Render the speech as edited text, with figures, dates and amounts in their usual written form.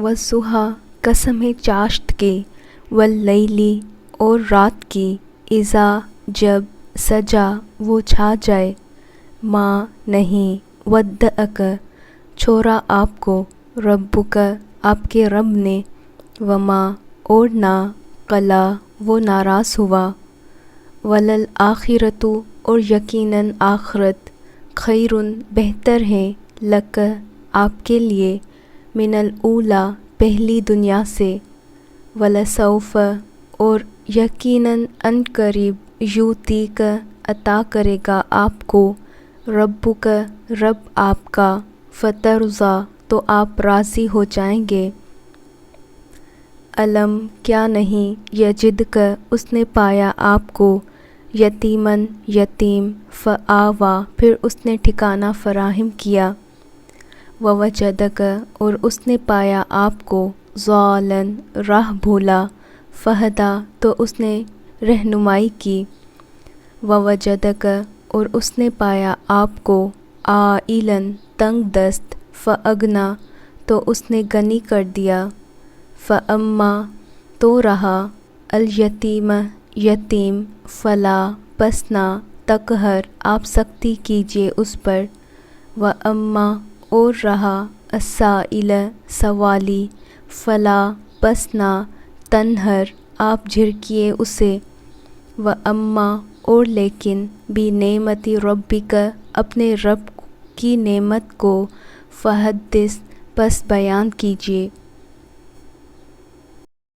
والضحیٰ قسم ہے چاشت کی، واللیلی اور رات کی، اذا جب سجا وہ چھا جائے، ما نہیں، ودعک چھوڑا آپ کو، ربک آپ کے رب نے، وما اور نہ، قلا وہ ناراض ہوا، وللآخرۃ اور یقیناً آخرت، خیر بہتر ہے، لک آپ کے لیے، من الاولی پہلی دنیا سے، ولسوف اور یقیناً ان قریب، یؤتیک عطا کرے گا آپ کو، ربک رب آپ کا، فترضی تو آپ راضی ہو جائیں گے، علم کیا نہیں، یجدک اس نے پایا آپ کو، یتیمن یتیم، فآویٰ پھر اس نے ٹھکانہ فراہم کیا، ووجدک اور اس نے پایا آپ کو، ضالًا راہ بھولا، فہدیٰ تو اس نے رہنمائی کی، ووجدک اور اس نے پایا آپ کو، عائلاً تنگ دست، فاغنیٰ تو اس نے غنی کر دیا، فاما تو رہا، الیتیم یتیم، فلا پس نہ، تقہر آپ سختی کیجیے اس پر، واما اور رہا، السائل سوالی، فلا پس نہ، تنہر آپ جھڑکیے اسے، واما اور لیکن، بنعمت ربک اپنے رب کی نعمت کو، فحدث پس بیان کیجیے۔